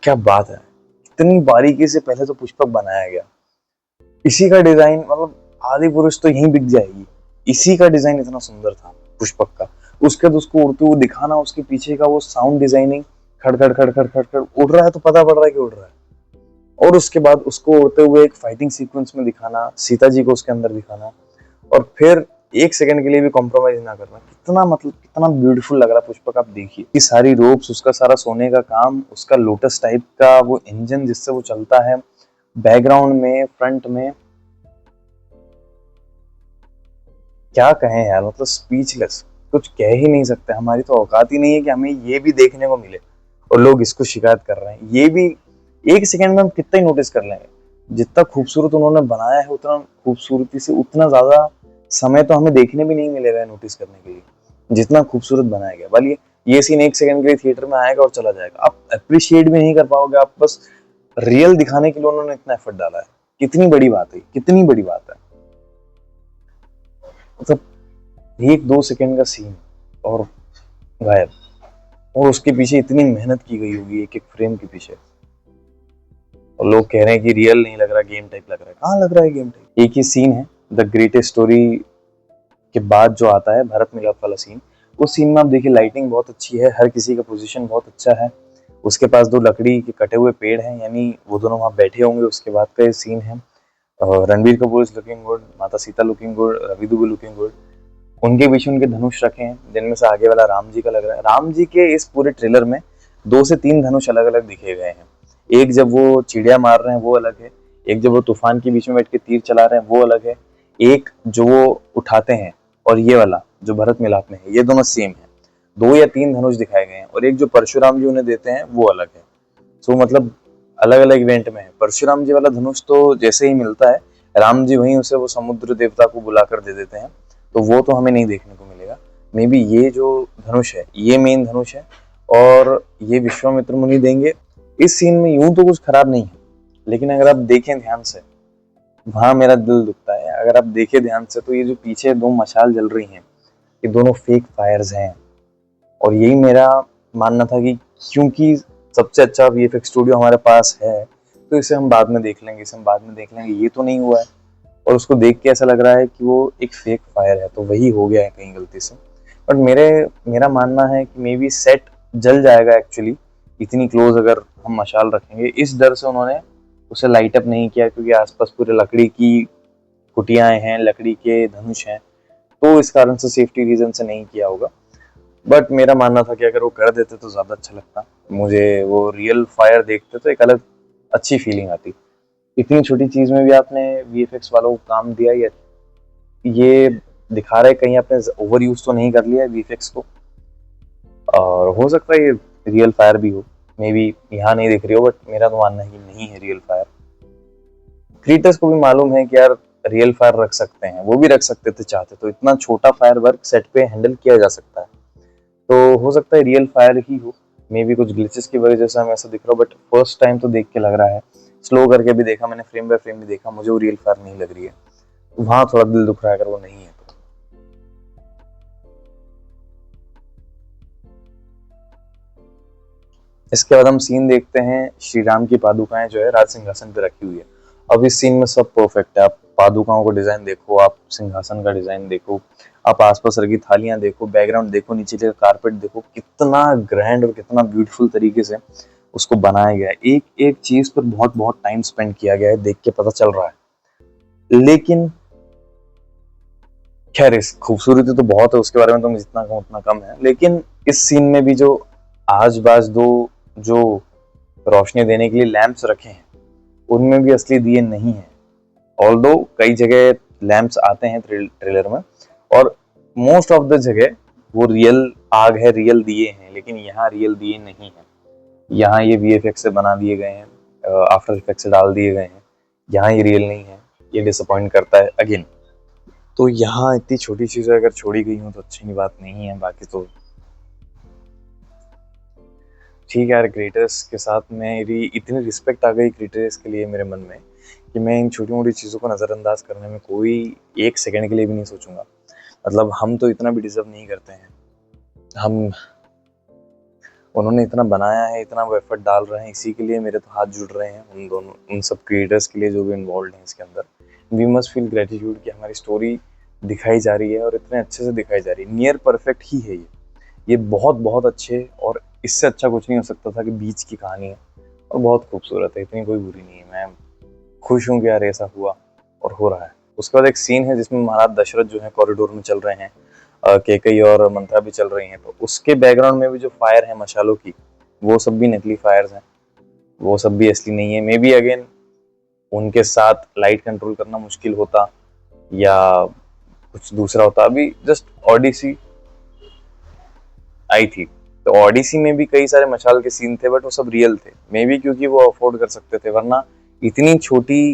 Speaker 1: क्या बात है, इतनी बारीकी से पहले तो पुष्पक बनाया गया। इसी का डिजाइन मतलब आदि पुरुष तो यहीं बिक जाएगी, इसी का डिजाइन इतना सुंदर था पुष्पक का। उसके बाद उसको उड़ते हुए दिखाना, उसके पीछे का वो साउंड डिजाइनिंग, खड़ खड़ खड़ खड़ खड़ खड़ उड़ रहा है तो पता पड़ रहा है कि उड़ रहा है, और उसके बाद उसको उड़ते हुए एक फाइटिंग सीक्वेंस में दिखाना, सीता जी को उसके अंदर दिखाना, और फिर 1 सेकंड के लिए भी कॉम्प्रोमाइज ना करना, कितना मतलब कितना ब्यूटीफुल लग रहा है पुष्पक। आप देखिए कि सारी रोप्स, उसका सारा सोने का काम, उसका लोटस टाइप का वो इंजन जिससे वो चलता है, बैकग्राउंड में फ्रंट में, क्या कहें यार, मतलब स्पीचलेस, कुछ कह ही नहीं सकते। हमारी तो औकात ही नहीं है कि हमें ये भी देखने को मिले, और लोग इसको शिकायत कर रहे हैं। ये भी 1 सेकंड में हम कितना ही नोटिस कर लेंगे, जितना खूबसूरत उन्होंने बनाया है, उतना खूबसूरती से उतना ज्यादा समय तो हमें देखने भी नहीं मिलेगा नोटिस करने के लिए, जितना खूबसूरत बनाया गया। वाली ये सीन 1 सेकंड के लिए थिएटर में आएगा और चला जाएगा, आप अप्रिशिएट भी नहीं कर पाओगे, आप बस रियल दिखाने के लिए उन्होंने इतना एफर्ट डाला है। कितनी बड़ी बात है, कितनी बड़ी बात है। मतलब 1-2 सेकंड का सीन और गायब, और उसके पीछे इतनी मेहनत की गई होगी एक एक फ्रेम के पीछे, और लोग कह रहे हैं कि रियल नहीं लग रहा, गेम टाइप लग रहा है। कहाँ लग रहा है गेम टाइप? एक ही सीन है द ग्रेटेस्ट स्टोरी के बाद जो आता है भरत मिलाप वाला सीन, उस सीन में आप देखिए लाइटिंग बहुत अच्छी है, हर किसी का पोजीशन बहुत अच्छा है, उसके पास 2 लकड़ी के कटे हुए पेड़ हैं, यानी वो दोनों वहां बैठे होंगे, उसके बाद का ये सीन है। Ranbir Kapoor is looking good, Mata Sita looking good, Ravi Dubey looking good, उनके बीच उनके धनुष रखे हैं, जिनमें से आगे वाला राम जी का लग रहा है। राम जी के इस पूरे ट्रेलर में 2 से 3 धनुष अलग अलग दिखे गए हैं, एक जब वो चिड़िया मार रहे हैं वो अलग है, एक जब वो तूफान के बीच में बैठ के तीर चला रहे हैं वो अलग है, एक जो वो उठाते हैं, और ये वाला जो भरत मिलाप में है, ये दोनों सेम है। 2 या 3 धनुष दिखाए गए हैं, और एक जो परशुराम जी उन्हें देते हैं वो अलग है। सो मतलब अलग अलग इवेंट में है। परशुराम जी वाला धनुष तो जैसे ही मिलता है राम जी वहीं उसे वो समुद्र देवता को बुलाकर दे देते हैं, तो वो तो हमें नहीं देखने को मिलेगा। मे बी ये जो धनुष है ये मेन धनुष है और ये विश्वामित्र मुनि देंगे। इस सीन में यूं तो कुछ खराब नहीं है, लेकिन अगर आप देखें ध्यान से, वहां मेरा दिल दुखता है। अगर आप देखें ध्यान से तो ये जो पीछे दो मशाल जल रही हैं ये दोनों फेक फायर्स हैं। और यही मेरा मानना था कि क्योंकि सबसे अच्छा वीएफएक्स स्टूडियो हमारे पास है तो इसे हम बाद में देख लेंगे, इसे हम बाद में देख लेंगे, ये तो नहीं हुआ है। और उसको देख के ऐसा लग रहा है कि वो एक फेक फायर है, तो वही हो गया है कहीं गलती से। बट मेरा मानना है कि मे बी सेट जल जाएगा एक्चुअली, इतनी क्लोज अगर हम मशाल रखेंगे। इस डर से उन्होंने उसे लाइट अप नहीं किया, क्योंकि आसपास पूरे लकड़ी की कुटियाएं हैं, लकड़ी के धनुष हैं, तो इस कारण से सेफ्टी रीजन से नहीं किया होगा। बट मेरा मानना था कि अगर वो कर देते तो ज्यादा अच्छा लगता, मुझे वो रियल फायर देखते तो एक अलग अच्छी फीलिंग आती। इतनी छोटी चीज में भी आपने वीएफएक्स वालों को काम दिया, ये दिखा रहे कहीं आपने ओवर यूज तो नहीं कर लिया है वीएफएक्स को। और हो सकता है ये रियल फायर भी हो, मे बी यहाँ नहीं दिख रही हो, बट मेरा तो मानना है कि नहीं है रियल फायर। क्रिएटर्स को भी मालूम है कि यार रियल फायर रख सकते हैं, वो भी रख सकते थे चाहते तो, इतना छोटा फायर वर्क सेट पे हैंडल किया जा सकता है। तो हो सकता है रियल फायर ही हो, मे बी कुछ ग्लिचेस की वजह से हमें ऐसा दिख रहा हो, बट फर्स्ट टाइम तो देख के लग रहा है, स्लो करके भी देखा मैंने, फ्रेम बाय फ्रेम भी देखा, मुझे वो रियल फायर नहीं लग रही है। वहां थोड़ा दिल दुख रहा है अगर वो नहीं है तो। इसके बाद हम सीन देखते हैं, श्री राम की पादुकाएं जो है राज सिंहासन पे रखी हुई है। अब इस सीन में सब परफेक्ट है, आप पादुकाओं का डिजाइन देखो, आप सिंहासन का डिजाइन देखो, आप आसपास रखी थालियां देखो, बैकग्राउंड देखो, नीचे का कारपेट देखो, कितना ग्रैंड और कितना ब्यूटीफुल तरीके से उसको बनाया गया है। एक एक चीज पर बहुत बहुत टाइम स्पेंड किया गया है, देख के पता चल रहा है। लेकिन खैर इस खूबसूरती तो बहुत है, उसके बारे में तो मैं जितना कहूँ उतना कम है। लेकिन इस सीन में भी जो आज बाज दो जो रोशनी देने के लिए लैंप्स रखे हैं उनमें भी असली दिए नहीं है। ऑल्दो कई जगह लैंप्स आते हैं ट्रेलर में, और मोस्ट ऑफ द जगह वो रियल आग है, रियल दिए हैं, लेकिन यहाँ रियल दिए नहीं है। यहाँ ये वीएफएक्स से बना दिए गए हैं, आफ्टर इफेक्ट से डाल दिए गए हैं, यहाँ ये रियल नहीं है। ये डिसअपॉइंट करता है अगेन। तो यहाँ इतनी छोटी चीजें अगर छोड़ी गई हूँ तो अच्छी बात नहीं है, बाकी तो ठीक है यार। क्रिएटर्स के साथ मेरी इतनी रिस्पेक्ट आ गई क्रिएटर्स के लिए मेरे मन में कि मैं इन छोटी मोटी चीज़ों को नज़रअंदाज करने में कोई एक सेकंड के लिए भी नहीं सोचूंगा। मतलब हम तो इतना भी डिजर्व नहीं करते हैं, हम उन्होंने इतना बनाया है, इतना वो एफर्ट डाल रहे हैं, इसी के लिए मेरे तो हाथ जुड़ रहे हैं उन दोनों, उन सब क्रिएटर्स के लिए जो भी इन्वॉल्व हैं इसके अंदर। वी मस्ट फील ग्रेटिट्यूड कि हमारी स्टोरी दिखाई जा रही है और इतने अच्छे से दिखाई जा रही है। नियर परफेक्ट ही है ये बहुत बहुत अच्छे, और इससे अच्छा कुछ नहीं हो सकता था कि बीच की कहानी है और बहुत खूबसूरत है, इतनी कोई बुरी नहीं है। मैं खुश हूँ कि यार ऐसा हुआ और हो रहा है। उसके बाद एक सीन है जिसमें महाराज दशरथ जो है कॉरिडोर में चल रहे हैं, केकई और मंत्रा भी चल रही हैं, तो उसके बैकग्राउंड में भी जो फायर है मशालों की, वो सब भी नकली फायर्स हैं, वो सब भी असली नहीं है। मे बी अगेन उनके साथ लाइट कंट्रोल करना मुश्किल होता या कुछ दूसरा होता। अभी जस्ट ओडिसी आई थी, तो ओडिसी में भी कई सारे मशाल के सीन थे, बट वो सब रियल थे। मे बी क्योंकि वो अफोर्ड कर सकते थे, वरना इतनी छोटी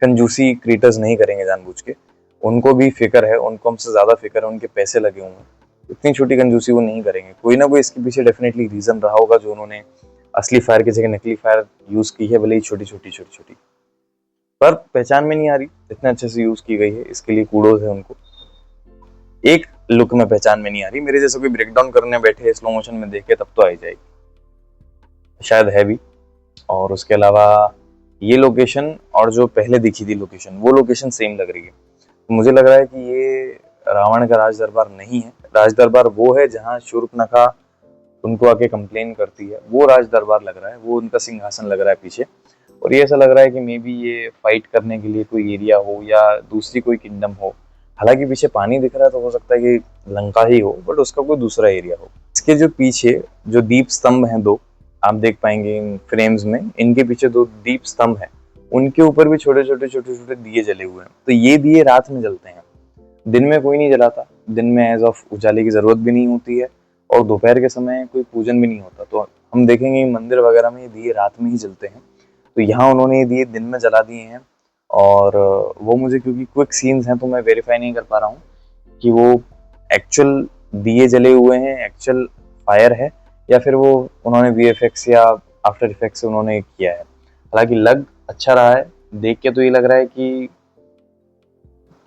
Speaker 1: कंजूसी क्रिएटर्स नहीं करेंगे जानबूझ के। उनको भी फिक्र है, उनको हमसे ज्यादा फिक्र है, उनके पैसे लगे हुए हैं, इतनी छोटी कंजूसी वो नहीं करेंगे। कोई ना कोई इसके पीछे डेफिनेटली रीजन रहा होगा जो उन्होंने असली फायर की जगह नकली फायर यूज की है, भले ही छोटी छोटी छोटी छोटी, पर पहचान में नहीं आ रही। इतने अच्छे से यूज की गई है, इसके लिए कूडोज है उनको। एक लुक में पहचान में नहीं आ रही, मेरे जैसे कोई ब्रेकडाउन करने बैठे स्लो मोशन में देखे तब तो आई जाएगी, शायद है भी। और उसके अलावा ये लोकेशन और जो पहले दिखी थी लोकेशन, वो लोकेशन सेम लग रही है। मुझे लग रहा है कि ये रावण का राज दरबार नहीं है। राज दरबार वो है जहाँ शूर्पणखा उनको आके कंप्लेन करती है, वो राज दरबार लग रहा है, वो उनका सिंहासन लग रहा है पीछे। और ये ऐसा लग रहा है कि मे बी ये फाइट करने के लिए कोई एरिया हो या दूसरी कोई किंगडम हो। हालांकि पीछे पानी दिख रहा है तो हो सकता है कि लंका ही हो, बट उसका कोई दूसरा एरिया हो। इसके जो पीछे जो दीप स्तंभ हैं दो, आप देख पाएंगे इन फ्रेम्स में, इनके पीछे दो दीप स्तंभ हैं, उनके ऊपर भी छोटे छोटे छोटे छोटे दिए जले हुए हैं। तो ये दिए रात में जलते हैं, दिन में कोई नहीं जलाता। दिन में एज ऑफ उजाले की जरूरत भी नहीं होती है, और दोपहर के समय कोई पूजन भी नहीं होता। तो हम देखेंगे मंदिर वगैरह में ये दिए रात में ही जलते हैं, तो यहाँ उन्होंने ये दिए दिन में जला दिए हैं। और वो मुझे, क्योंकि क्विक सीन्स हैं तो मैं वेरीफाई नहीं कर पा रहा हूँ कि वो एक्चुअल दिए जले हुए हैं, एक्चुअल फायर है, या फिर वो उन्होंने वीएफएक्स या आफ्टर इफेक्ट से उन्होंने किया है। हालांकि लग अच्छा रहा है, देख के तो ये लग रहा है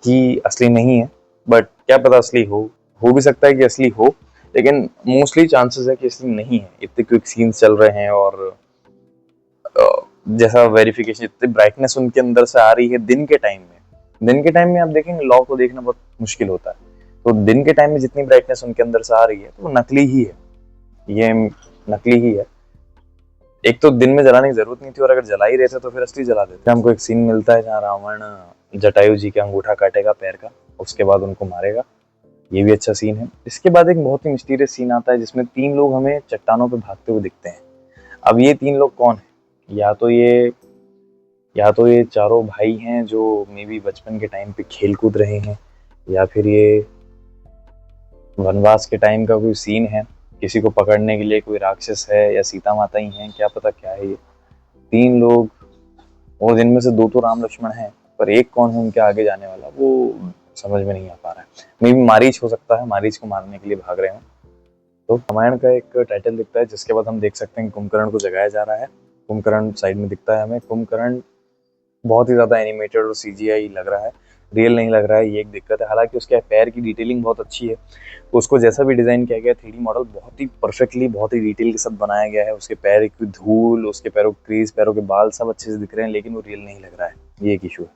Speaker 1: कि असली नहीं है, बट क्या पता असली हो भी सकता है कि असली हो, लेकिन मोस्टली चांसेस है कि असली नहीं है। इतने क्विक सीन्स चल रहे हैं और जैसा वेरिफिकेशन, इतनी ब्राइटनेस उनके अंदर से आ रही है दिन के टाइम में। दिन के टाइम में आप देखेंगे लॉ को देखना बहुत मुश्किल होता है, तो दिन के टाइम में जितनी ब्राइटनेस उनके अंदर से आ रही है तो वो नकली ही है, ये नकली ही है। एक तो दिन में जलाने की जरूरत नहीं थी, और अगर जला ही रहे थे तो फिर असली जला देते। हमको एक सीन मिलता है जहाँ रावण जटायु जी का अंगूठा काटेगा पैर का, उसके बाद उनको मारेगा, ये भी अच्छा सीन है। इसके बाद एक बहुत ही मिस्टीरियस सीन आता है जिसमें 3 लोग हमें चट्टानों पे भागते हुए दिखते हैं। अब ये 3 लोग कौन है? या तो ये चारों भाई हैं जो मे बी बचपन के टाइम पे खेल कूद रहे हैं, या फिर ये वनवास के टाइम का कोई सीन है, किसी को पकड़ने के लिए कोई राक्षस है, या सीता माता ही है, क्या पता क्या है ये 3 लोग। और जिनमें से 2 तो राम लक्ष्मण हैं, पर एक कौन है उनके आगे जाने वाला, वो समझ में नहीं आ पा रहा है। मे बी मारीच हो सकता है, मारीच को मारने के लिए भाग रहे हैं। तो रामायण का एक टाइटल दिखता है, जिसके बाद हम देख सकते हैं कुंभकर्ण को जगाया जा रहा है। कुंभकर्ण साइड में दिखता है हमें। कुंभकर्ण बहुत ही ज्यादा एनिमेटेड और सीजीआई लग रहा है, रियल नहीं लग रहा है, ये एक दिक्कत है। हालांकि उसके पैर की डिटेलिंग बहुत अच्छी है, उसको जैसा भी डिजाइन किया गया 3D मॉडल बहुत ही परफेक्टली, बहुत ही डिटेल के साथ बनाया गया है। उसके पैर की धूल, उसके पैरों के क्रीज, पैरों के बाल सब अच्छे से दिख रहे हैं, लेकिन वो रियल नहीं लग रहा है, ये एक इशू है।